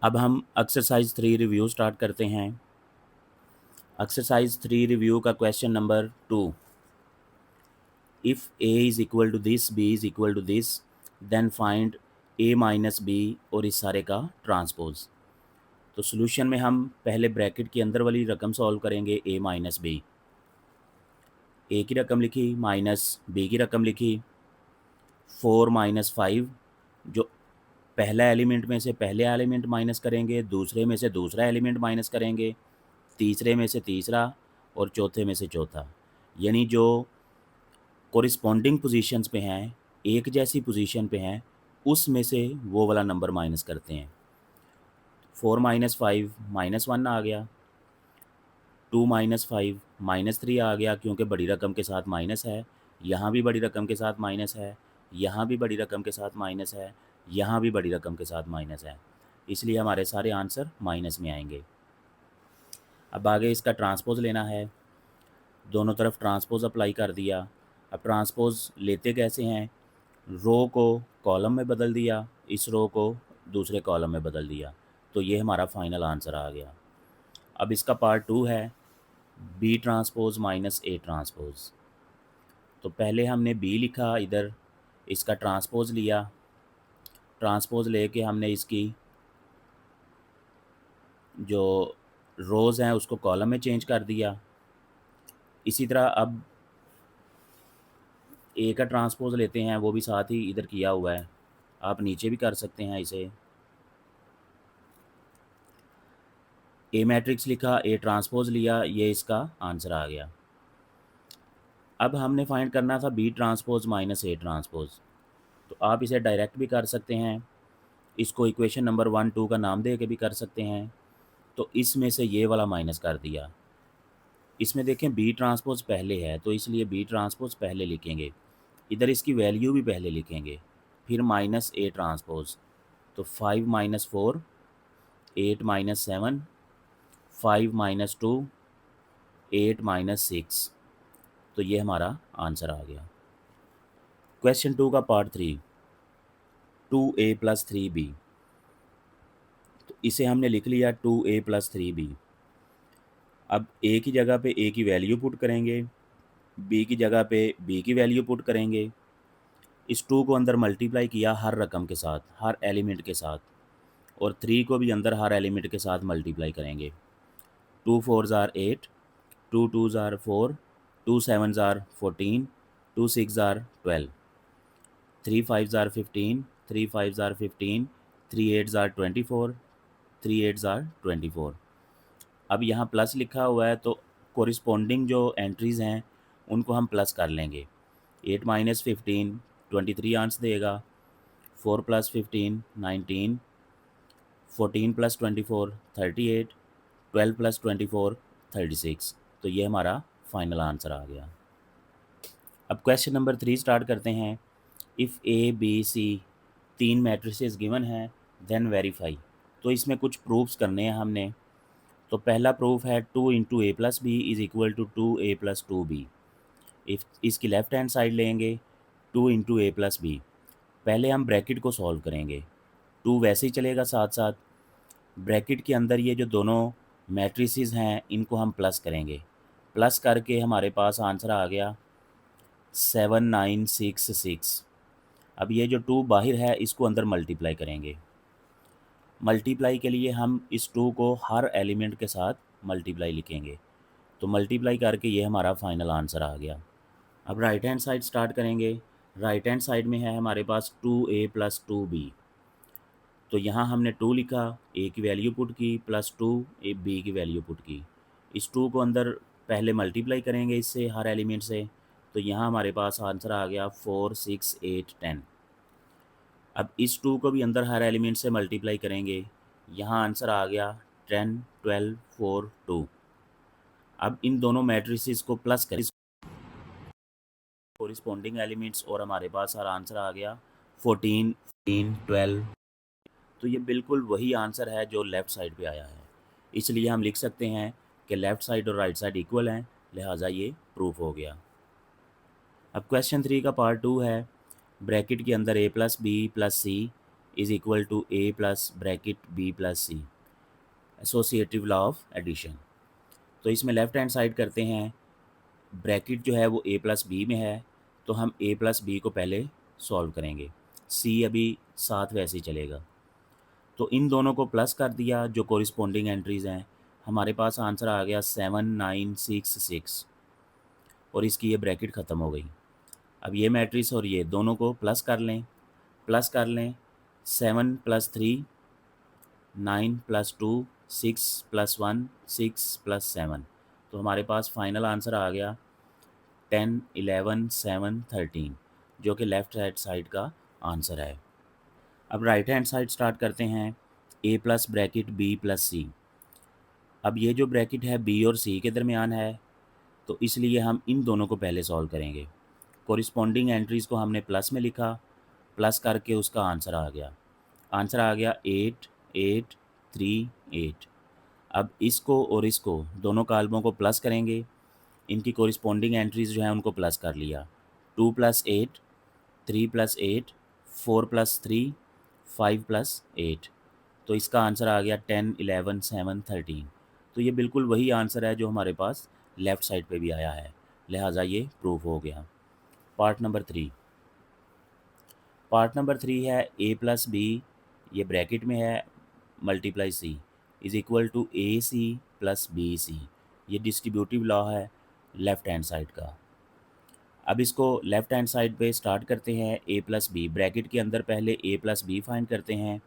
अब हम exercise 3 review start करते हैं। एक्सरसाइज 3 रिव्यू का question number 2। If a is equal to this, b is equal to this, then find a minus b और इस सारे का ट्रांसपोज। तो सोल्यूशन में हम पहले ब्रैकेट के अंदर वाली रकम सॉल्व करेंगे, a माइनस b। a की रकम लिखी माइनस b की रकम लिखी। 4 माइनस 5, जो पहला एलिमेंट में से पहले एलिमेंट माइनस करेंगे, दूसरे में से दूसरा एलिमेंट माइनस करेंगे, तीसरे में से तीसरा और चौथे में से चौथा। यानी जो कोरिस्पॉन्डिंग पोजीशंस पे हैं, एक जैसी पोजीशन पे हैं, उसमें से वो वाला नंबर माइनस करते हैं। 4 माइनस 5 माइनस 1 आ गया, 2 माइनस 5 माइनस 3 आ गया, क्योंकि बड़ी रकम के साथ माइनस है। यहाँ भी बड़ी रकम के साथ माइनस है, यहाँ भी बड़ी रकम के साथ माइनस है, यहाँ भी बड़ी रकम के साथ माइनस है, इसलिए हमारे सारे आंसर माइनस में आएंगे। अब आगे इसका ट्रांसपोज लेना है। दोनों तरफ ट्रांसपोज अप्लाई कर दिया। अब ट्रांसपोज लेते कैसे हैं, रो को कॉलम में बदल दिया, इस रो को दूसरे कॉलम में बदल दिया, तो ये हमारा फाइनल आंसर आ गया। अब इसका पार्ट 2 है, B transpose minus A transpose. तो पहले हमने बी लिखा, इधर इसका ट्रांसपोज लिया, ट्रांसपोज लेके हमने इसकी जो रोज़ हैं उसको कॉलम में चेंज कर दिया। इसी तरह अब ए का ट्रांसपोज लेते हैं, वो भी साथ ही इधर किया हुआ है, आप नीचे भी कर सकते हैं इसे। ए मैट्रिक्स लिखा, ए ट्रांसपोज लिया, ये इसका आंसर आ गया। अब हमने फाइंड करना था B transpose minus A transpose. तो आप इसे डायरेक्ट भी कर सकते हैं, इसको इक्वेशन नंबर 1 2 का नाम दे के भी कर सकते हैं। तो इसमें से ये वाला माइनस कर दिया। इसमें देखें बी ट्रांसपोज पहले है, तो इसलिए बी ट्रांसपोज पहले लिखेंगे, इधर इसकी वैल्यू भी पहले लिखेंगे, फिर माइनस ए ट्रांसपोज। तो 5 माइनस 4, 8 माइनस 7, 5 माइनस 2, 8 माइनस 6। तो ये हमारा आंसर आ गया। क्वेश्चन 2 का पार्ट 3, 2a प्लस 3b। तो इसे हमने लिख लिया 2a प्लस 3b। अब a की जगह पे a की वैल्यू पुट करेंगे, b की जगह पे b की वैल्यू पुट करेंगे। इस 2 को अंदर मल्टीप्लाई किया हर रकम के साथ, हर एलिमेंट के साथ, और 3 को भी अंदर हर एलिमेंट के साथ मल्टीप्लाई करेंगे। 2 4 ज़ार 8, 2 2 ज़ार 4, 2 7 ज़ार 14, 2 6 ज़ार 12, 3 5 ज़ार 15, 3 5 ज़ार 15, 3 8 ज़ार 24, 3 8 ज़ार 24। अब यहाँ प्लस लिखा हुआ है, तो कोरिस्पोंडिंग जो एंट्रीज़ हैं उनको हम प्लस कर लेंगे। 8 माइनस 15 23 आंसर देगा, 4 प्लस 15 19, 14 प्लस 24 38, 12 प्लस 24 36। तो ये हमारा फाइनल आंसर आ गया। अब क्वेश्चन नंबर 3 स्टार्ट करते हैं। If A B C 3 matrices given हैं, देन वेरीफाई। तो इसमें कुछ प्रूफ्स करने हैं हमने। तो पहला प्रूफ है 2 into A plus B is equal to 2a plus 2b। If इसकी लेफ़्ट हैंड साइड लेंगे, 2 इंटू ए प्लस बी। पहले हम ब्रैकेट को सॉल्व करेंगे, 2 वैसे ही चलेगा साथ साथ। ब्रैकेट के अंदर ये जो दोनों मैट्रिसेस हैं इनको हम प्लस करेंगे, प्लस करके हमारे पास आंसर आ गया 7966। अब ये जो 2 बाहर है इसको अंदर मल्टीप्लाई करेंगे। मल्टीप्लाई के लिए हम इस 2 को हर एलिमेंट के साथ मल्टीप्लाई लिखेंगे, तो मल्टीप्लाई करके ये हमारा फाइनल आंसर आ गया। अब राइट हैंड साइड स्टार्ट करेंगे। राइट हैंड साइड में है हमारे पास 2a प्लस 2b। तो यहाँ हमने 2 लिखा, a की वैल्यू पुट की, प्लस 2 b की वैल्यू पुट की। इस 2 को अंदर पहले मल्टीप्लाई करेंगे इससे, हर एलिमेंट से। तो यहाँ हमारे पास आंसर आ गया 4 6 8 10। अब इस 2 को भी अंदर हर एलिमेंट से मल्टीप्लाई करेंगे, यहाँ आंसर आ गया 10 12 4 2। अब इन दोनों मैट्रिसेस को प्लस करें, कोरिस्पोंडिंग एलिमेंट्स, और हमारे पास हर आंसर आ गया 14 15 12। तो ये बिल्कुल वही आंसर है जो लेफ़्ट साइड पे आया है, इसलिए हम लिख सकते हैं कि लेफ़्ट साइड और राइट साइड इक्वल हैं, लिहाजा ये प्रूफ हो गया। अब क्वेश्चन 3 का पार्ट 2 है। ब्रैकेट के अंदर a plus B plus C is equal to A plus bracket B plus C, associative law of addition. तो इसमें लेफ़्ट हैंड साइड करते हैं, ब्रैकेट जो है वो ए प्लस बी में है, तो हम ए प्लस बी को पहले सॉल्व करेंगे, सी अभी साथ वैसे ही चलेगा। तो इन दोनों को प्लस कर दिया, जो कोरिस्पोंडिंग एंट्रीज़ हैं, हमारे पास आंसर आ गया 7966, और इसकी ये ब्रैकेट ख़त्म हो गई। अब ये मैट्रिक्स और ये दोनों को प्लस कर लें, 7 + 3 9 + 2 6 + 1 6 + 7, तो हमारे पास फाइनल आंसर आ गया 10 11 7 13, जो कि लेफ़्ट हैंड साइड का आंसर है। अब राइट हैंड साइड स्टार्ट करते हैं, ए प्लस ब्रैकेट बी प्लस सी। अब ये जो ब्रैकेट है बी और सी के दरमियान है, तो इसलिए हम इन दोनों को पहले सॉल्व करेंगे। कोरिस्पोंडिंग एंट्रीज़ को हमने प्लस में लिखा, प्लस करके उसका आंसर आ गया। आंसर आ गया 8 8 3 8। अब इसको और इसको दोनों कालमों को प्लस करेंगे, इनकी कोरिस्पोंडिंग एंट्रीज़ जो हैं उनको प्लस कर लिया। 2 + 8 3 + 8 4 + 3 5 + 8, तो इसका आंसर आ गया 10 11 7 13। तो ये बिल्कुल वही आंसर है जो हमारे पास लेफ़्ट साइड पे भी आया है, लिहाजा ये प्रूफ हो गया। पार्ट नंबर 3 है ए प्लस बी, ये ब्रैकेट में है, multiply C is equal to A C plus B C. ये डिस्ट्रीब्यूटिव लॉ है लेफ़्ट हैंड साइड का। अब इसको लेफ़्ट हैंड साइड पे स्टार्ट करते हैं, ए प्लस बी ब्रैकेट के अंदर पहले ए प्लस बी फाइंड करते हैं,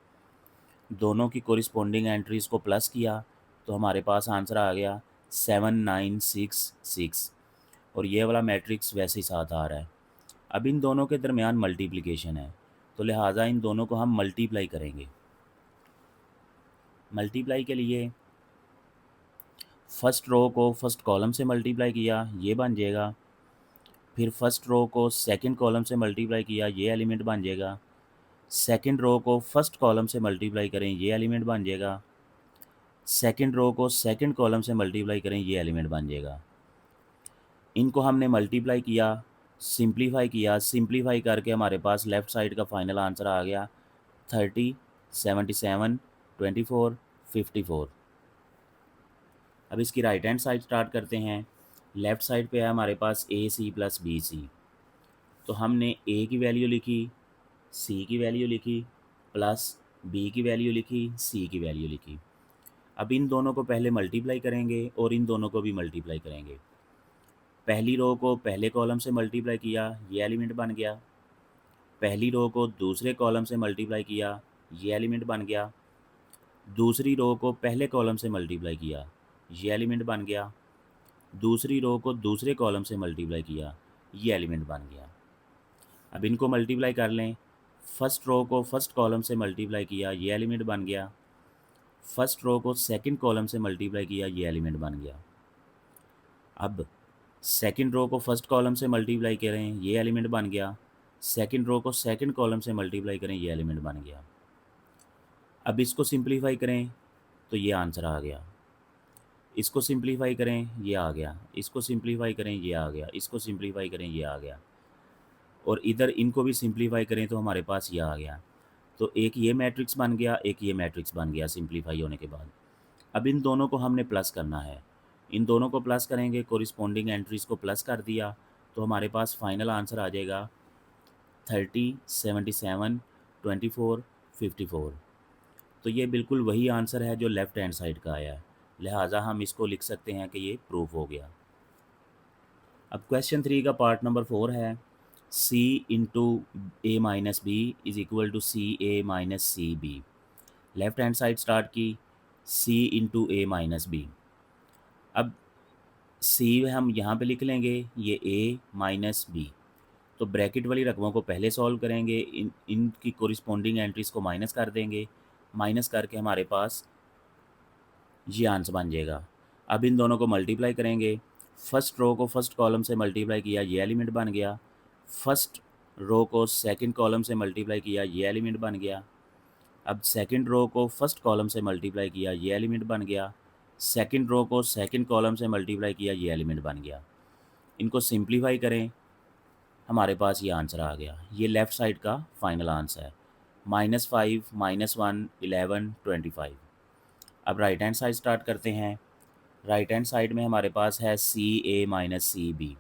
दोनों की कोरिस्पोंडिंग एंट्रीज़ को प्लस किया, तो हमारे पास आंसर आ गया 7966, और ये वाला मैट्रिक्स वैसे ही साथ आ रहा है। अब इन दोनों के दरमियान मल्टीप्लिकेशन है, तो लिहाजा इन दोनों को हम मल्टीप्लाई करेंगे। मल्टीप्लाई के लिए फ़र्स्ट रो को फर्स्ट कॉलम से मल्टीप्लाई किया, ये बन जाएगा। फिर फर्स्ट रो को सेकंड कॉलम से मल्टीप्लाई किया, ये एलिमेंट बन जाएगा। सेकंड रो को फर्स्ट कॉलम से मल्टीप्लाई करें, ये एलिमेंट बन जाएगा। सेकंड रो को सेकंड कॉलम से मल्टीप्लाई करें, ये एलिमेंट बन जाएगा। इनको हमने मल्टीप्लाई किया, सिंप्लीफाई किया, सिंप्लीफाई करके हमारे पास लेफ़्ट साइड का फाइनल आंसर आ गया 30 77 24 54। अब इसकी राइट हैंड साइड स्टार्ट करते हैं, लेफ़्ट साइड पे है हमारे पास ए सी प्लस बी सी, तो हमने ए की वैल्यू लिखी, सी की वैल्यू लिखी, प्लस बी की वैल्यू लिखी, सी की वैल्यू लिखी। अब इन दोनों को पहले मल्टीप्लाई करेंगे और इन दोनों को भी मल्टीप्लाई करेंगे। पहली रो को पहले कॉलम से मल्टीप्लाई किया, ये एलिमेंट बन गया। पहली रो को दूसरे कॉलम से मल्टीप्लाई किया, ये एलिमेंट बन गया। दूसरी रो को पहले कॉलम से मल्टीप्लाई किया, ये एलिमेंट बन गया। दूसरी रो को दूसरे कॉलम से मल्टीप्लाई किया, ये एलिमेंट बन गया। अब इनको मल्टीप्लाई कर लें, फर्स्ट रो को फर्स्ट कॉलम से मल्टीप्लाई किया, ये एलिमेंट बन गया। फर्स्ट रो को सेकंड कॉलम से मल्टीप्लाई किया, ये एलिमेंट बन गया। अब सेकंड रो को फर्स्ट कॉलम से मल्टीप्लाई करें, ये एलिमेंट बन गया। सेकंड रो को सेकंड कॉलम से मल्टीप्लाई करें, ये एलिमेंट बन गया। अब इसको सिंप्लीफाई करें तो ये आंसर आ गया। इसको सिंप्लीफाई करें, ये आ गया। इसको सिंप्लीफाई करें, ये आ गया। इसको सिंप्लीफाई करें, ये आ गया। और इधर इनको भी सिंप्लीफाई करें तो हमारे पास ये आ गया। तो एक ये मैट्रिक्स बन गया, एक ये मैट्रिक्स बन गया सिंप्लीफाई होने के बाद। अब इन दोनों को हमने प्लस करना है, इन दोनों को प्लस करेंगे, कोरिस्पोंडिंग एंट्रीज़ को प्लस कर दिया, तो हमारे पास फाइनल आंसर आ जाएगा 30 77 24 54। तो ये बिल्कुल वही आंसर है जो लेफ़्ट हैंड साइड का आया है, लिहाजा हम इसको लिख सकते हैं कि ये प्रूफ हो गया। अब क्वेश्चन 3 का पार्ट नंबर 4 है, C into A minus B is equal to C A minus C B. Left hand side start की, C into A minus B. अब सी हम यहाँ पे लिख लेंगे, ये ए माइनस बी, तो ब्रैकेट वाली रकमों को पहले सॉल्व करेंगे, इनकी कोरिस्पोंडिंग एंट्रीज़ को माइनस कर देंगे, माइनस करके हमारे पास ये आंसर बन जाएगा। अब इन दोनों को मल्टीप्लाई करेंगे, फर्स्ट रो को फर्स्ट कॉलम से मल्टीप्लाई किया, ये एलिमेंट बन गया। फर्स्ट रो को सेकंड कॉलम से मल्टीप्लाई किया, ये एलिमेंट बन गया। अब सेकंड रो को फर्स्ट कॉलम से मल्टीप्लाई किया, ये एलिमेंट बन गया। सेकंड रो को सेकंड कॉलम से मल्टीप्लाई किया, ये एलिमेंट बन गया। इनको सिंप्लीफाई करें, हमारे पास ये आंसर आ गया। ये लेफ़्ट साइड का फाइनल आंसर है। -5 -1 11 25। अब राइट हैंड साइड स्टार्ट करते हैं। राइट हैंड साइड में हमारे पास है सी ए माइनस सी बी।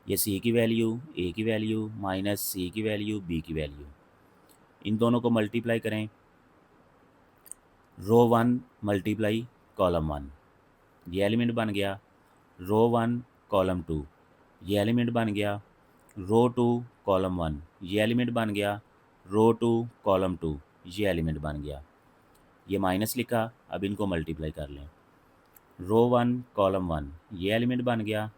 ये सी की वैल्यू, ए की वैल्यू माइनस सी की वैल्यू, बी की वैल्यू, इन दोनों को मल्टीप्लाई करें। रो 1 मल्टीप्लाई कॉलम 1, ये एलिमेंट बन गया। रो 1 कॉलम 2, ये एलिमेंट बन गया। रो 2 कॉलम 1, ये एलिमेंट बन गया। रो 2 कॉलम 2, ये एलिमेंट बन गया। ये माइनस लिखा, अब इनको मल्टीप्लाई कर लें। रो 1 कॉलम 1, ये एलिमेंट बन गया।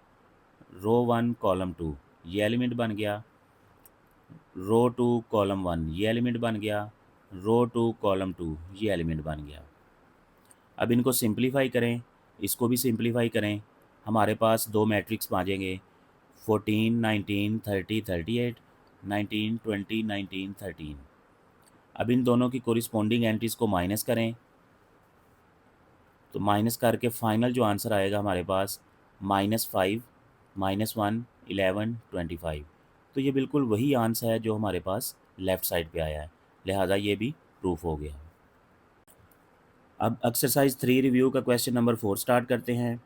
रो 1 कॉलम 2, ये एलिमेंट बन गया। रो 2 कॉलम 1, ये एलिमेंट बन गया। रो 2 कॉलम 2, ये एलिमेंट बन गया। अब इनको सिंप्लीफाई करें, इसको भी सिंप्लीफाई करें। हमारे पास दो मैट्रिक्स बचेंगे, 14 19 30 38, 19 20 19 13। अब इन दोनों की कोरिस्पोंडिंग एंट्रीज़ को माइनस करें, तो माइनस करके फाइनल जो आंसर आएगा हमारे पास -5 -1 11 25। तो ये बिल्कुल वही आंसर है जो हमारे पास लेफ़्ट साइड पे आया है, लिहाजा ये भी प्रूफ हो गया। अब एक्सरसाइज 3 रिव्यू का क्वेश्चन नंबर 4 स्टार्ट करते हैं।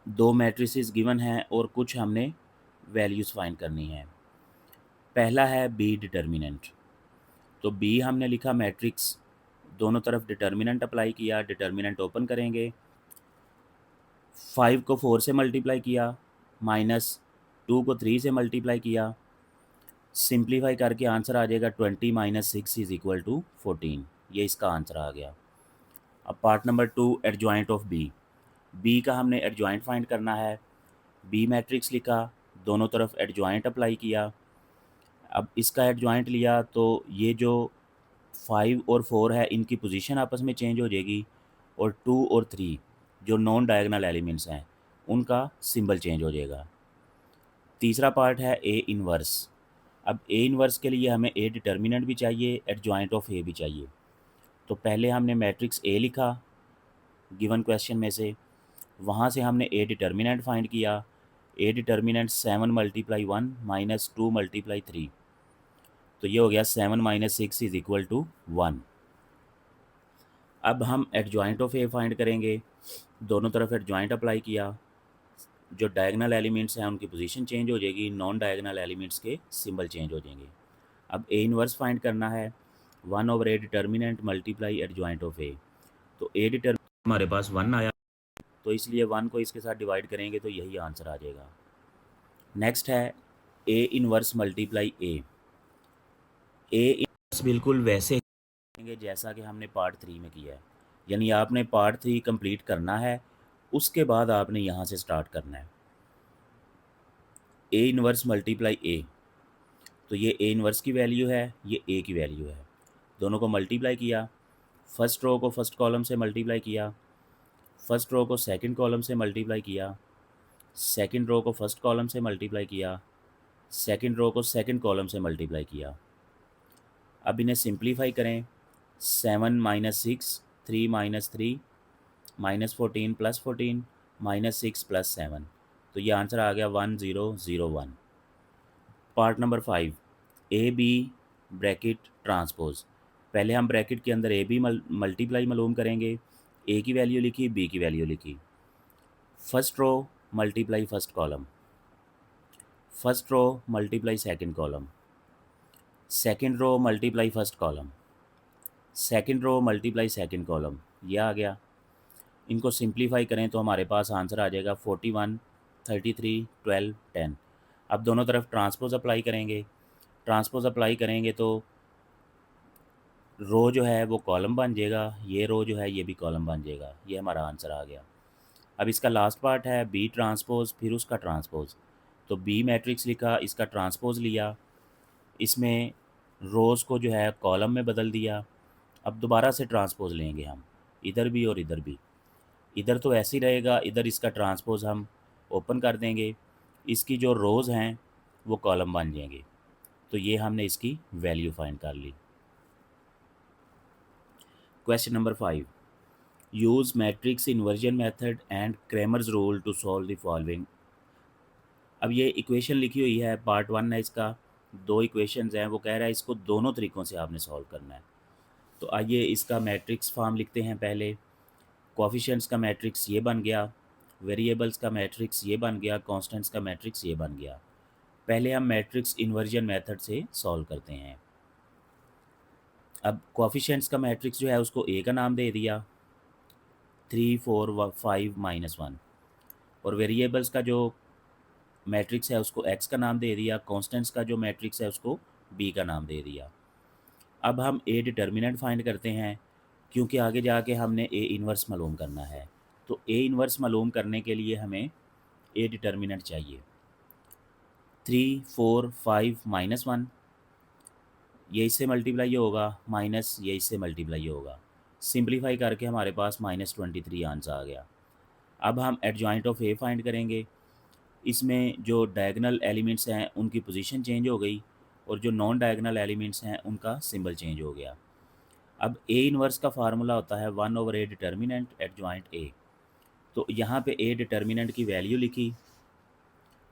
दो मैट्रिसेस गिवन हैं और कुछ हमने वैल्यूज़ फाइंड करनी है। पहला है बी डिटर्मिनेंट। तो बी हमने लिखा मैट्रिक्स, दोनों तरफ डिटर्मिनेंट अप्लाई किया। डिटर्मिनेंट ओपन करेंगे, 5 को 4 से मल्टीप्लाई किया, -2 को 3 से मल्टीप्लाई किया, सिंप्लीफाई करके आंसर आ जाएगा 20 - 6 = 14। ये इसका आंसर आ गया। अब part number 2, adjoint of B. B का हमने एडजॉइंट फाइंड करना है। बी मैट्रिक्स लिखा, दोनों तरफ एडजॉइंट अप्लाई किया। अब इसका एडजॉइंट लिया तो ये जो 5 और 4 है इनकी पोजीशन आपस में चेंज हो जाएगी, और 2 और 3 जो नॉन डायगोनल एलिमेंट्स हैं उनका सिंबल चेंज हो जाएगा। तीसरा पार्ट है ए इनवर्स। अब ए इनवर्स के लिए हमें ए डिटर्मिनेंट भी चाहिए, एडजॉइंट ऑफ ए भी चाहिए। तो पहले हमने मैट्रिक्स ए लिखा गिवन क्वेश्चन में से, वहाँ से हमने ए डिटर्मिनेंट फाइंड किया। ए डिटर्मिनेंट 7 × 1 - 2 × 3, तो ये हो गया 7 - 6 = 1। अब हम एडजॉइंट ऑफ ए फाइंड करेंगे। दोनों तरफ एडजॉइंट अप्लाई किया, जो डायगोनल एलिमेंट्स हैं उनकी पोजीशन चेंज हो जाएगी, नॉन डायगोनल एलिमेंट्स के सिंबल चेंज हो जाएंगे। अब ए इनवर्स फाइंड करना है, 1/a determinant multiply adjoint of A. तो ए डिटर्मिनेंट हमारे पास 1 आया, तो इसलिए 1 को इसके साथ डिवाइड करेंगे तो यही आंसर आ जाएगा। नेक्स्ट है A inverse multiply A. A inverse बिल्कुल वैसे करेंगे जैसा कि हमने पार्ट 3 में किया है, यानी आपने पार्ट 3 कंप्लीट करना है, उसके बाद आपने यहाँ से स्टार्ट करना है। ए इनवर्स मल्टीप्लाई ए, तो ये ए इनवर्स की वैल्यू है, ये ए की वैल्यू है, दोनों को मल्टीप्लाई किया। फर्स्ट रो को फर्स्ट कॉलम से मल्टीप्लाई किया, फर्स्ट रो को सेकंड कॉलम से मल्टीप्लाई किया, सेकंड रो को फर्स्ट कॉलम से मल्टीप्लाई किया, सेकंड रो को सेकंड कॉलम से मल्टीप्लाई किया। अब इन्हें सिंप्लीफाई करें, 7 - 6 3 - 3 -14 + 14 -6 + 7, तो ये आंसर आ गया 1001। Part number 5, A B bracket transpose. पहले हम ब्रैकेट के अंदर ए बी मल्टीप्लाई मालूम करेंगे। ए की वैल्यू लिखी, बी की वैल्यू लिखी। First row multiply first column, first row multiply second column, second row multiply first column, second row multiply second column, ये आ गया। इनको सिंप्लीफाई करें तो हमारे पास आंसर आ जाएगा 41 33 12 10। अब दोनों तरफ ट्रांसपोज अप्लाई करेंगे। ट्रांसपोज अप्लाई करेंगे तो रो जो है वो कॉलम बन जाएगा, ये रो जो है ये भी कॉलम बन जाएगा। ये हमारा आंसर आ गया। अब इसका लास्ट पार्ट है बी ट्रांसपोज, फिर उसका ट्रांसपोज। तो बी मैट्रिक्स लिखा, इसका ट्रांसपोज लिया, इसमें रोज़ को जो है कॉलम में बदल दिया। अब दोबारा से ट्रांसपोज लेंगे हम, इधर भी और इधर भी। इधर तो ऐसे ही रहेगा, इधर इसका ट्रांसपोज हम ओपन कर देंगे, इसकी जो रोज़ हैं वो कॉलम बन जाएंगे। तो ये हमने इसकी वैल्यू फाइंड कर ली। Question number 5, use matrix inversion method and Cramer's rule to solve the following. अब ये इक्वेशन लिखी हुई है, पार्ट 1 है इसका, दो इक्वेशंस हैं, वो कह रहा है इसको दोनों तरीक़ों से आपने सॉल्व करना है। तो आइए इसका मैट्रिक्स फॉर्म लिखते हैं पहले। कोएफिशिएंट्स का मैट्रिक्स ये बन गया, वेरिएबल्स का मैट्रिक्स ये बन गया, कांस्टेंट्स का मैट्रिक्स ये बन गया। पहले हम मैट्रिक्स इन्वर्जन मेथड से सॉल्व करते हैं। अब कोएफिशिएंट्स का मैट्रिक्स जो है उसको ए का नाम दे दिया, 3 4 5 -1, और वेरिएबल्स का जो मैट्रिक्स है उसको एक्स का नाम दे दिया, कांस्टेंट्स का जो मैट्रिक्स है उसको बी का नाम दे दिया। अब हम ए डिटर्मिनेंट फाइंड करते हैं, क्योंकि आगे जाके हमने ए इन्वर्स मालूम करना है। तो ए इन्वर्स मालूम करने के लिए हमें ए डिटर्मिनेंट चाहिए। 3 4 5 -1, ये इससे मल्टीप्लाई होगा, माइनस ये इससे मल्टीप्लाई होगा। सिंप्लीफाई करके हमारे पास -23 आंसर आ गया। अब हम एडजॉइंट ऑफ ए फाइंड करेंगे। इसमें जो डायगोनल एलिमेंट्स हैं उनकी पोजीशन चेंज हो गई, और जो नॉन डायगोनल एलिमेंट्स हैं उनका सिंबल चेंज हो गया। अब ए इन्वर्स का फार्मूला होता है 1/a डिटर्मिनेंट एडजॉइंट ए। तो यहाँ पे ए डिटर्मिनेंट की वैल्यू लिखी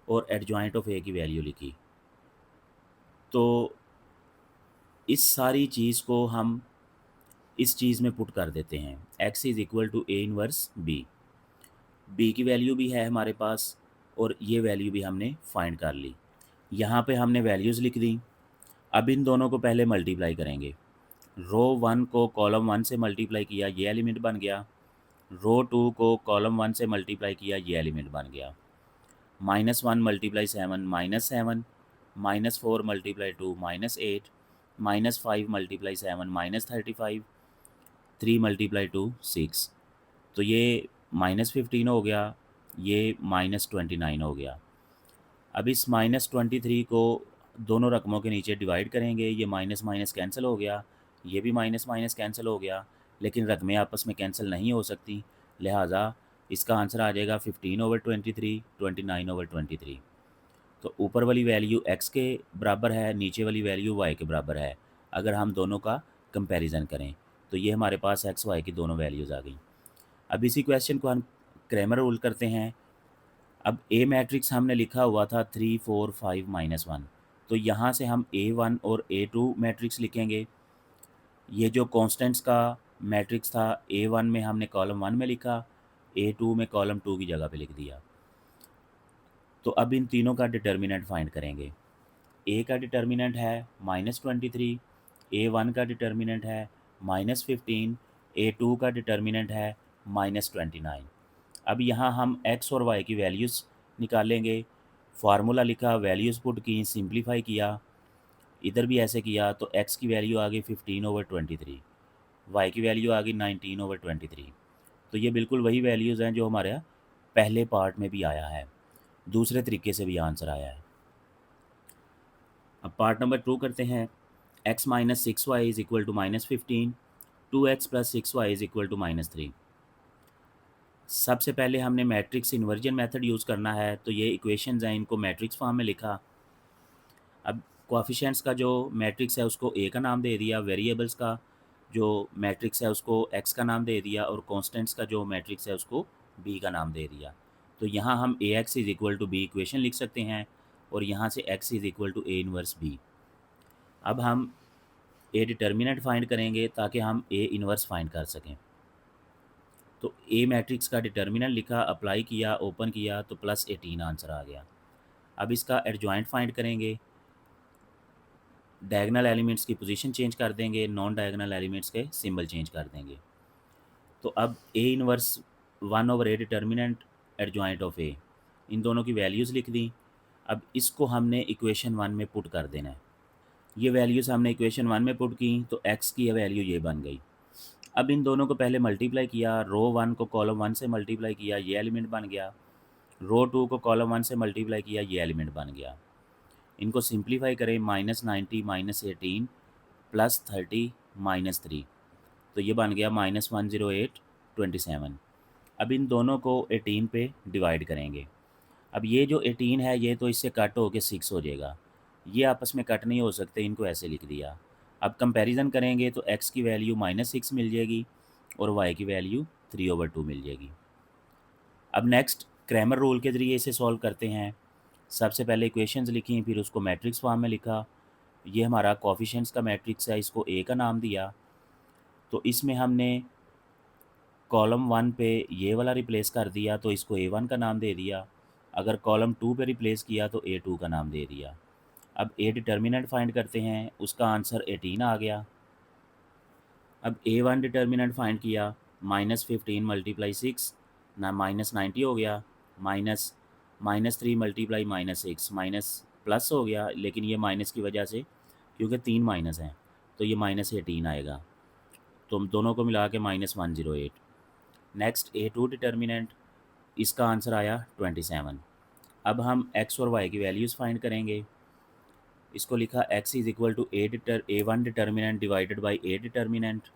और एडजॉइंट ऑफ ए की वैल्यू लिखी। तो इस सारी चीज़ को हम इस चीज़ में पुट कर देते हैं, x is equal to A inverse B की वैल्यू भी है हमारे पास, और ये वैल्यू भी हमने फाइंड कर ली। यहाँ पे हमने वैल्यूज़ लिख दी। अब इन दोनों को पहले मल्टीप्लाई करेंगे। रो 1 को कॉलम 1 से मल्टीप्लाई किया, ये एलिमेंट बन गया। रो 2 को कॉलम 1 से मल्टीप्लाई किया, ये एलिमेंट बन गया। -1 × 7 -7, -4 × 2 -8, -5 × 7 -35, 3 × 2 6। तो ये -15 हो गया, ये -29 हो गया। अब इस -23 को दोनों रकमों के नीचे डिवाइड करेंगे, ये माइनस माइनस कैंसिल हो गया, ये भी माइनस माइनस कैंसिल हो गया, लेकिन रकमें आपस में कैंसिल नहीं हो सकती, लिहाजा इसका आंसर आ जाएगा 15/23, 29/23। तो ऊपर वाली वैल्यू x के बराबर है, नीचे वाली वैल्यू y के बराबर है। अगर हम दोनों का कंपैरिजन करें तो ये हमारे पास x y की दोनों वैल्यूज़ आ गई। अब इसी क्वेश्चन को हम क्रैमर रूल करते हैं। अब ए मैट्रिक्स हमने लिखा हुआ था 3 4 5 -1, तो यहाँ से हम A1 और A2 मैट्रिक्स लिखेंगे। ये जो कॉन्स्टेंट्स का मैट्रिक्स था, A1 में हमने कॉलम 1 में लिखा, A2 में कॉलम 2 की जगह पे लिख दिया। तो अब इन तीनों का डिटर्मिनेंट फाइंड करेंगे। ए का डिटर्मिनेंट है -23, A1 का डिटर्मिनेंट है -15, A2 का डिटर्मिनेंट है -29। अब यहाँ हम x और y की वैल्यूज़ निकालेंगे। फार्मूला लिखा, वैल्यूज़ पुट की, सिंप्लीफाई किया, इधर भी ऐसे किया, तो x की वैल्यू आ गई 15/23, y की वैल्यू आ गई 19/23। तो ये बिल्कुल वही वैल्यूज़ हैं जो हमारे पहले पार्ट में भी आया है, दूसरे तरीके से भी आंसर आया है। अब पार्ट नंबर 2 करते हैं। x - 6y is equal to -15, 2x + 6y is equal to -3। सबसे पहले हमने मैट्रिक्स इन्वर्जन मेथड यूज़ करना है, तो ये इक्वेशंस हैं, इनको मैट्रिक्स फॉर्म में लिखा। अब कोएफिशिएंट्स का जो मैट्रिक्स है उसको ए का नाम दे दिया, वेरिएबल्स का जो मैट्रिक्स है उसको एक्स का नाम दे दिया, और कांस्टेंट्स का जो मैट्रिक्स है उसको बी का नाम दे दिया। तो यहाँ हम A X is equal to B equation लिख सकते हैं, और यहाँ से X is equal to A inverse B. अब हम ए डिटर्मिनेंट फाइंड करेंगे ताकि हम ए इन्वर्स फाइंड कर सकें। तो ए मैट्रिक्स का डिटर्मिनेंट लिखा, अप्लाई किया, ओपन किया, तो +18 आंसर आ गया। अब इसका एडजॉइंट फाइंड करेंगे। डायगोनल एलिमेंट्स की पोजीशन चेंज कर देंगे, नॉन डायगोनल एलिमेंट्स के सिंबल चेंज कर देंगे। तो अब A inverse 1/a determinant adjoint of A, इन दोनों की वैल्यूज़ लिख दी। अब इसको हमने इक्वेशन 1 में पुट कर देना है। ये वैल्यूज़ हमने इक्वेशन 1 में पुट की, तो x की वैल्यू ये बन गई। अब इन दोनों को पहले मल्टीप्लाई किया, रो 1 को कॉलम 1 से मल्टीप्लाई किया, ये एलिमेंट बन गया। रो 2 को कॉलम 1 से मल्टीप्लाई किया, ये एलिमेंट बन गया। इनको सिंप्लीफाई करें, -90 -18 +30 -3, तो ये बन गया -108 27। अब इन दोनों को 18 पे डिवाइड करेंगे। अब ये जो 18 है ये तो इससे कट होके 6 हो जाएगा, ये आपस में कट नहीं हो सकते, इनको ऐसे लिख दिया। अब कंपैरिजन करेंगे तो x की वैल्यू -6 मिल जाएगी और y की वैल्यू 3/2 मिल जाएगी। अब नेक्स्ट क्रैमर रूल के ज़रिए इसे सॉल्व करते हैं। सबसे पहले इक्वेशंस लिखी, फिर उसको मैट्रिक्स फॉर्म में लिखा। ये हमारा कोफिशिएंट्स का मैट्रिक्स है, इसको ए का नाम दिया। तो इसमें हमने कॉलम 1 पे ये वाला रिप्लेस कर दिया, तो इसको A1 का नाम दे दिया। अगर कॉलम 2 पे रिप्लेस किया तो A2 का नाम दे दिया। अब ए डिटर्मिनेंट फाइंड करते हैं, उसका आंसर 18 आ गया। अब A1 डिटर्मिनेंट फाइंड किया, -15 मल्टीप्लाई 6 ना -90 हो गया, माइनस -3 मल्टीप्लाई -6 माइनस प्लस हो गया, लेकिन ये माइनस की वजह से, क्योंकि 3 माइनस हैं तो ये -18 आएगा। तो दोनों को मिला के -108। नेक्स्ट A2 डिटर्मिनेंट, इसका आंसर आया 27। अब हम x और y की वैल्यूज़ फाइंड करेंगे। इसको लिखा x is equal to A1 determinant divided by A determinant.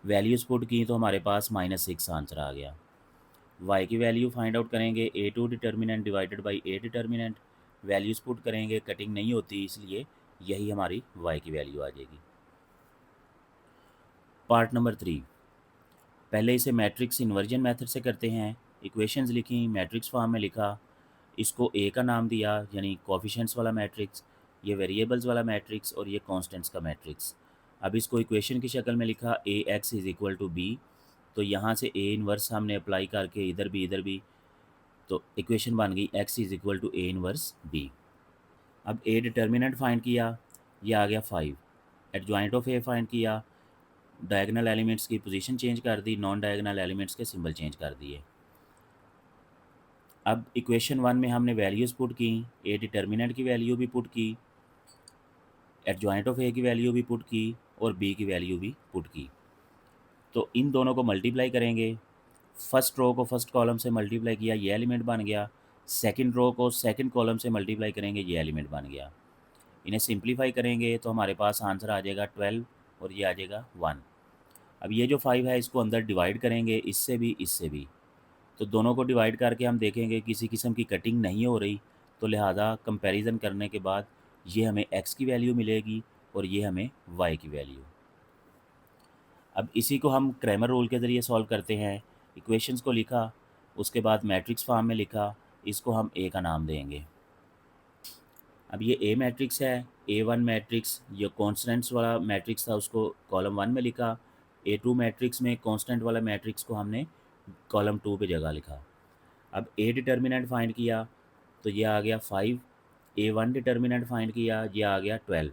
Values put की तो हमारे पास -6 आंसर आ गया। y की वैल्यू फाइंड आउट करेंगे, A2 determinant divided by A determinant. Values put करेंगे, कटिंग नहीं होती, इसलिए यही हमारी y की वैल्यू आ जाएगी। पार्ट नंबर 3, पहले इसे मैट्रिक्स इन्वर्जन मेथड से करते हैं। इक्वेशंस लिखी, मैट्रिक्स फॉर्म में लिखा, इसको ए का नाम दिया, यानी कोफिशिएंट्स वाला मैट्रिक्स, ये वेरिएबल्स वाला मैट्रिक्स और ये कांस्टेंट्स का मैट्रिक्स। अब इसको इक्वेशन की शक्ल में लिखा, A X is equal to B. तो यहाँ से ए इन्वर्स हमने अप्लाई करके इधर भी, तो इक्वेशन बन गई X is equal to A inverse B. अब ए डिटर्मिनेंट फाइंड किया, ये आ गया 5। एडजॉइंट ऑफ ए फाइंड किया, डायगोनल एलिमेंट्स की पोजीशन चेंज कर दी, नॉन डायगोनल एलिमेंट्स के सिंबल चेंज कर दिए। अब इक्वेशन 1 में हमने वैल्यूज़ पुट की, ए डिटर्मिनेंट की वैल्यू भी पुट की, एडजॉइंट ऑफ ए की वैल्यू भी पुट की और बी की वैल्यू भी पुट की। तो इन दोनों को मल्टीप्लाई करेंगे। फर्स्ट रो को फर्स्ट कॉलम से मल्टीप्लाई किया, ये एलिमेंट बन गया। सेकंड रो को सेकंड कॉलम से मल्टीप्लाई करेंगे, ये एलिमेंट बन गया। इन्हें सिंप्लीफाई करेंगे तो हमारे पास आंसर आ जाएगा 12 और ये आ जाएगा 1। अब ये जो 5 है इसको अंदर डिवाइड करेंगे, इससे भी इससे भी। तो दोनों को डिवाइड करके हम देखेंगे किसी किस्म की कटिंग नहीं हो रही, तो लिहाजा कंपैरिजन करने के बाद ये हमें x की वैल्यू मिलेगी और ये हमें y की वैल्यू। अब इसी को हम क्रैमर रूल के ज़रिए सॉल्व करते हैं। इक्वेशंस को लिखा, उसके बाद मैट्रिक्स फॉर्म में लिखा, इसको हम ए का नाम देंगे। अब ये ए मैट्रिक्स है, A1 मैट्रिक्स, ये कॉन्स्टेंट्स वाला मैट्रिक्स था, उसको कॉलम 1 में लिखा। A2 मैट्रिक्स में कॉन्स्टेंट वाला मैट्रिक्स को हमने कॉलम 2 पे जगह लिखा। अब ए डिटर्मिनेंट फाइंड किया तो ये आ गया 5। A1 डिटर्मिनेंट फाइंड किया, ये आ गया 12।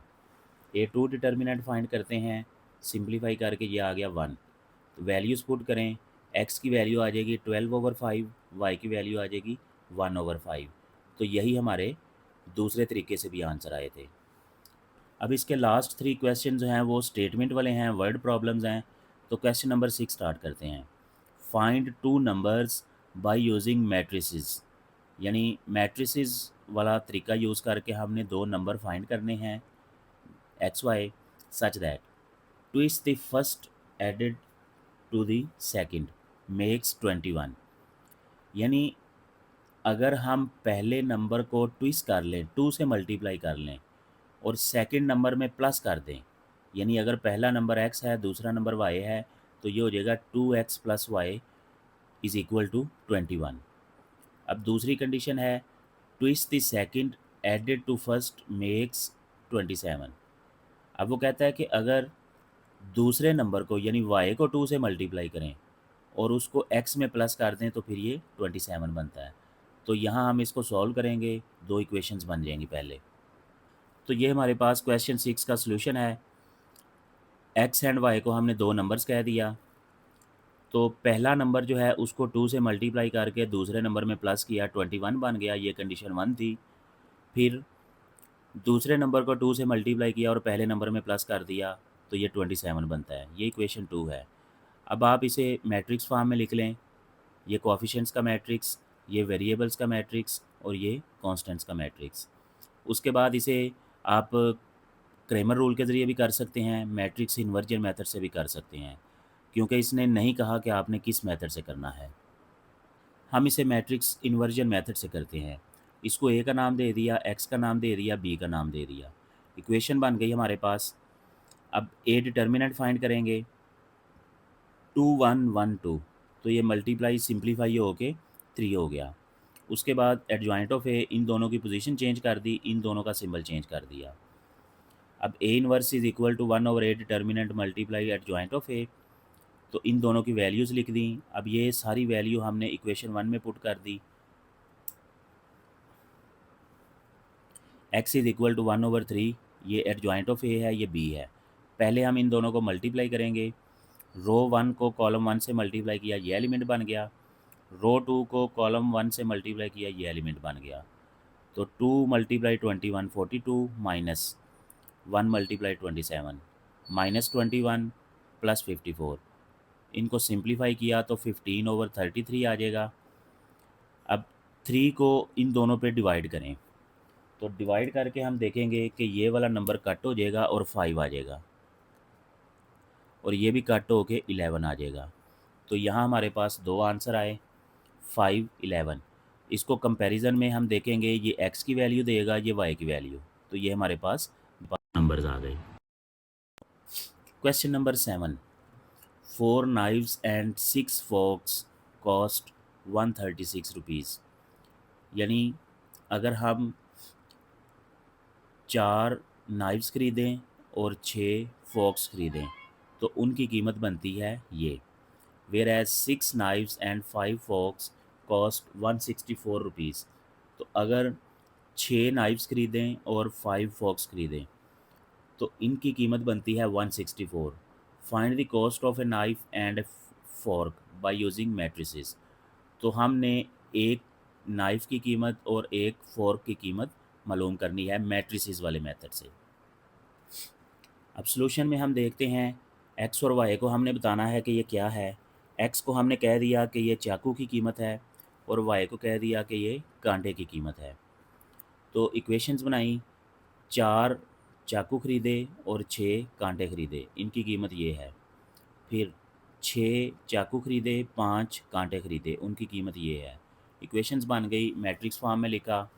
A2 डिटर्मिनेंट फाइंड करते हैं, सिंप्लीफाई करके ये आ गया 1। तो वैल्यूज़ पुट करें, x की वैल्यू आ जाएगी 12/5, y की वैल्यू आ जाएगी 1/5। तो यही हमारे दूसरे तरीके से भी आंसर आए थे। अब इसके लास्ट 3 क्वेश्चन जो हैं वो स्टेटमेंट वाले हैं, वर्ड प्रॉब्लम्स हैं। तो क्वेश्चन नंबर 6 स्टार्ट करते हैं। Find 2 numbers by using matrices, यानी मैट्रिसेस वाला तरीका यूज़ करके हमने 2 नंबर फाइंड करने हैं X Y, such that twice the first added to the second makes 21। यानी अगर हम पहले नंबर को ट्विस्ट कर लें, 2 से मल्टीप्लाई कर लें और सेकंड नंबर में प्लस कर दें, यानी अगर पहला नंबर x है, दूसरा नंबर y है, तो ये हो जाएगा 2x plus Y is equal to 21। अब दूसरी कंडीशन है, twice the second added to first makes 27। अब वो कहता है कि अगर दूसरे नंबर को यानी y को 2 से मल्टीप्लाई करें और उसको x में प्लस कर दें तो फिर ये 27 बनता है। तो यहाँ हम इसको सॉल्व करेंगे, 2 इक्वेशंस बन जाएंगी पहले। तो ये हमारे पास क्वेश्चन 6 का सलूशन है। x एंड y को हमने 2 नंबर्स कह दिया, तो पहला नंबर जो है उसको 2 से मल्टीप्लाई करके दूसरे नंबर में प्लस किया, 21 बन गया, ये कंडीशन 1 थी। फिर दूसरे नंबर को 2 से मल्टीप्लाई किया और पहले नंबर में प्लस कर दिया, तो ये 27 बनता है, ये इक्वेशन 2 है। अब आप इसे मैट्रिक्स फॉर्म में लिख लें, ये कोएफिशिएंट्स का मैट्रिक्स, ये वेरिएबल्स का मैट्रिक्स और ये कांस्टेंट्स का मैट्रिक्स। उसके बाद इसे आप क्रैमर रूल के ज़रिए भी कर सकते हैं, मैट्रिक्स इन्वर्जन मेथड से भी कर सकते हैं, क्योंकि इसने नहीं कहा कि आपने किस मेथड से करना है। हम इसे मैट्रिक्स इन्वर्जन मेथड से करते हैं। इसको ए का नाम दे दिया, एक्स का नाम दे दिया, बी का नाम दे दिया, इक्वेशन बन गई हमारे पास। अब ए डिटर्मिनेंट फाइंड करेंगे, 2 1 1 2, तो ये मल्टीप्लाई सिंप्लीफाई हो के 3 हो गया। उसके बाद एडजॉइंट ऑफ ए, इन दोनों की पोजीशन चेंज कर दी, इन दोनों का सिंबल चेंज कर दिया। अब A inverse is equal to 1/a determinant multiply adjoint of A, तो इन दोनों की वैल्यूज़ लिख दी। अब ये सारी वैल्यू हमने इक्वेशन 1 में पुट कर दी। x इज़ इक्वल टू 1/3, ये एडजॉइंट ऑफ ए है, ये b है। पहले हम इन दोनों को मल्टीप्लाई करेंगे। रो 1 को कॉलम 1 से मल्टीप्लाई किया, ये एलिमेंट बन गया। रो 2 को कॉलम 1 से मल्टीप्लाई किया, ये एलिमेंट बन गया। तो 2 × 21 42 माइनस 1 × 27 माइनस 21 प्लस 54। इनको सिंप्लीफाई किया तो 15/33 आ जाएगा। अब 3 को इन दोनों पे डिवाइड करें, तो डिवाइड करके हम देखेंगे कि ये वाला नंबर कट हो जाएगा और 5 आ जाएगा, और ये भी कट हो के 11 आ जाएगा। तो यहाँ हमारे पास दो आंसर आए, 5, 11। इसको कंपैरिजन में हम देखेंगे, ये x की वैल्यू देगा, ये y की वैल्यू, तो ये हमारे पास नंबर्स आ गए। Question number 7, 4 knives and 6 forks cost 136 rupees. यानी अगर हम 4 नाइफ्स ख़रीदें और 6 फोक्स ख़रीदें तो उनकी कीमत बनती है ये। Whereas 6 knives and 5 forks cost 164 rupees. तो अगर 6 नाइफ्स ख़रीदें और 5 फोक्स ख़रीदें तो इनकी कीमत बनती है 164। Find the cost of a knife and fork by using matrices. तो हमने एक नाइफ़ की कीमत और एक फोर्क की कीमत मालूम करनी है मैट्रिसेस वाले मेथड से। अब सॉल्यूशन में हम देखते हैं, एक्स और वाई को हमने बताना है कि ये क्या है। एक्स को हमने कह दिया कि ये चाकू की कीमत है और वाई को कह दिया कि ये कांटे की कीमत है। तो इक्वेशंस बनाई, 4 चाकू ख़रीदे और 6 कांटे ख़रीदे, इनकी कीमत ये है। फिर 6 चाकू ख़रीदे, 5 कांटे ख़रीदे, उनकी कीमत ये है। इक्वेशंस बन गई, मैट्रिक्स फॉर्म में लिखा।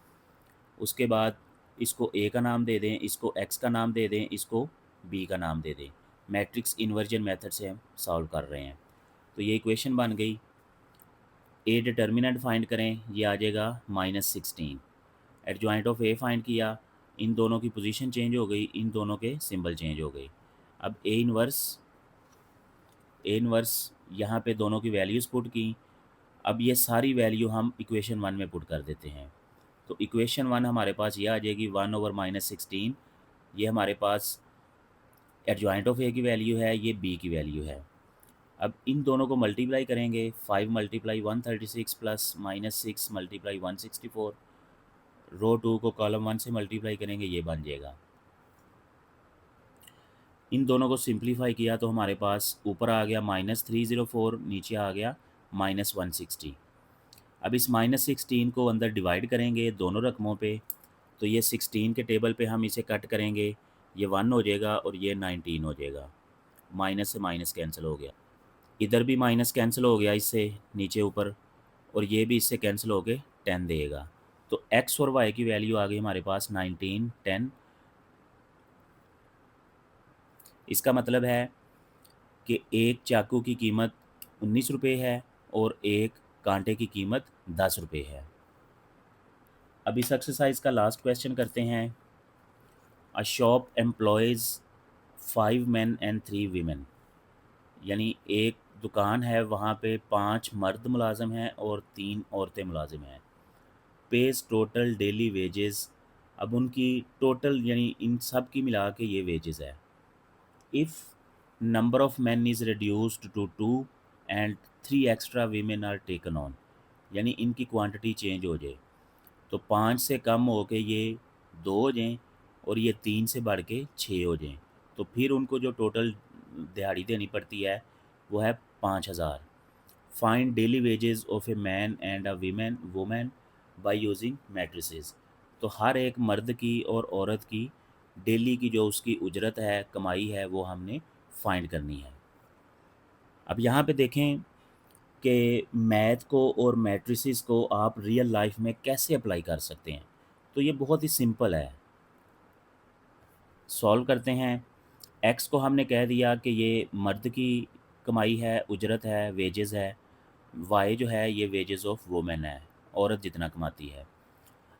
उसके बाद इसको ए का नाम दे दें, इसको एक्स का नाम दे दें, इसको बी का नाम दे दें। मैट्रिक्स इन्वर्जन मेथड से हम सॉल्व कर रहे हैं। तो ये इक्वेशन बन गई। ए डिटर्मिनेंट फाइंड करें, ये आ जाएगा -16। एडजॉइंट ऑफ ए फाइंड किया, इन दोनों की पोजीशन चेंज हो गई, इन दोनों के सिंबल चेंज हो गए। अब ए इनवर्स यहाँ पे दोनों की वैल्यूज़ पुट की। अब ये सारी वैल्यू हम इक्वेशन 1 में पुट कर देते हैं। तो इक्वेशन 1 हमारे पास ये आ जाएगी 1/-16। ये हमारे पास एडजॉइंट ऑफ ए की वैल्यू है, ये बी की वैल्यू है। अब इन दोनों को मल्टीप्लाई करेंगे, 5 × 136 प्लस -6 × 164। रो 2 को कॉलम 1 से मल्टीप्लाई करेंगे, ये बन जाएगा। इन दोनों को सिंप्लीफाई किया तो हमारे पास ऊपर आ गया -304, नीचे आ गया -160। अब इस -16 को अंदर डिवाइड करेंगे दोनों रकमों पे, तो ये 16 के टेबल पे हम इसे कट करेंगे, ये 1 हो जाएगा और ये 19 हो जाएगा। माइनस से माइनस कैंसिल हो गया, इधर भी माइनस कैंसिल हो गया इससे नीचे ऊपर, और ये भी इससे कैंसिल हो के 10 देगा। तो x और y की वैल्यू आ गई हमारे पास 19, 10। इसका मतलब है कि एक चाकू की कीमत 19 रुपये है और एक कांटे की कीमत 10 रुपये है। अब इस एक्सरसाइज का लास्ट क्वेश्चन करते हैं। अ shop employees 5 men and 3 women। यानी एक दुकान है, वहाँ पे 5 मर्द मुलाजिम हैं और 3 औरतें मुलाजिम हैं। Page total daily wages. अब उनकी टोटल यानी इन सब की मिला के ये वेजेस है। If number of man is reduced to 2 and 3 extra women are taken on. यानी इनकी क्वांटिटी चेंज हो जाए, तो 5 से कम हो के ये 2 हो जाएँ और ये 3 से बढ़ के 6 हो जाएँ, तो फिर उनको जो टोटल दिहाड़ी देनी पड़ती है वो है 5000। Find daily wages of a man and a women by using matrices. तो हर एक मर्द की और औरत की डेली की जो उसकी उजरत है, कमाई है, वो हमने फाइंड करनी है। अब यहाँ पे देखें कि मैथ को और मैट्रिसेस को आप रियल लाइफ में कैसे अप्लाई कर सकते हैं। तो ये बहुत ही सिंपल है, सॉल्व करते हैं। एक्स को हमने कह दिया कि ये मर्द की कमाई है, उजरत है, वेजेस है। वाई जो है ये वेजेस ऑफ वुमेन है, औरत जितना कमाती है।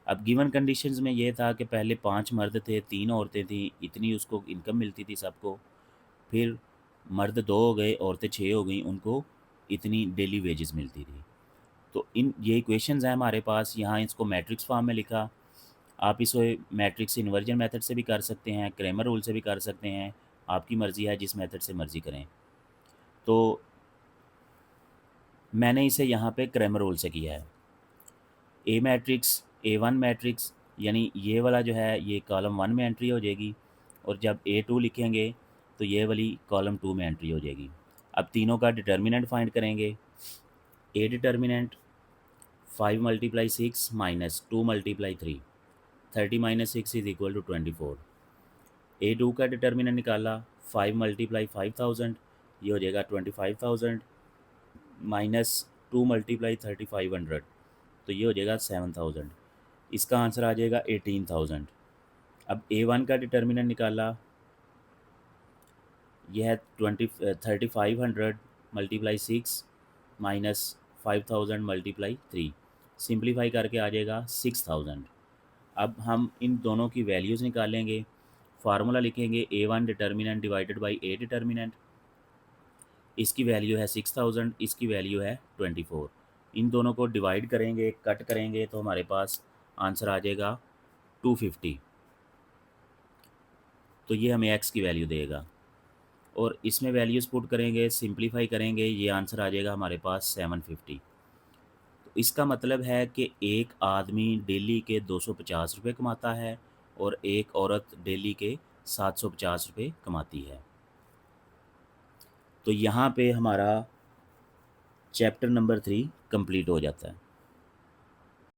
अब गिवन कंडीशंस में ये था कि पहले 5 मर्द थे, 3 औरतें थीं, इतनी उसको इनकम मिलती थी सबको। फिर मर्द 2 हो गए, औरतें 6 हो गईं, उनको इतनी डेली वेजेस मिलती थी। तो इन ये इक्वेशंस हैं हमारे पास। यहाँ इसको मैट्रिक्स फॉर्म में लिखा। आप इसे मैट्रिक्स इन्वर्जन मेथड से भी कर सकते हैं, क्रेमर रूल से भी कर सकते हैं, आपकी मर्ज़ी है जिस मेथड से मर्ज़ी करें। तो मैंने इसे यहाँ पे क्रेमर रूल से किया है। ए मैट्रिक्स, A1 मैट्रिक्स, यानी ये वाला जो है ये कॉलम 1 में एंट्री हो जाएगी, और जब A2 लिखेंगे तो ये वाली कॉलम 2 में एंट्री हो जाएगी। अब तीनों का डिटर्मिनेंट फाइंड करेंगे। ए determinant 5 × 6 - 2 × 3, 30 - 6 is equal to 24। A2 का डिटर्मिनेंट निकाला, 5 × 5000, ये हो जाएगा 25,000, माइनस 2 × 3500, तो ये हो जाएगा 7000। इसका आंसर आ जाएगा 18,000। अब A1 का डिटर्मिनेंट निकाला, यह है 3500 × 6 - 5000 × 3, सिंप्लीफाई करके आ जाएगा 6000। अब हम इन दोनों की वैल्यूज़ निकालेंगे। फार्मूला लिखेंगे A1 determinant divided by A determinant. इसकी वैल्यू है 6000, इसकी वैल्यू है 24। इन दोनों को डिवाइड करेंगे, कट करेंगे, तो हमारे पास आंसर आ जाएगा 250। तो ये हमें x की वैल्यू देगा, और इसमें वैल्यूज़ पुट करेंगे, सिंप्लीफाई करेंगे, ये आंसर आ जाएगा हमारे पास 750। तो इसका मतलब है कि एक आदमी डेली के 250 रुपये कमाता है और एक औरत डेली के 750 रुपये कमाती है। तो यहाँ पे हमारा चैप्टर नंबर 3 कंप्लीट हो जाता है।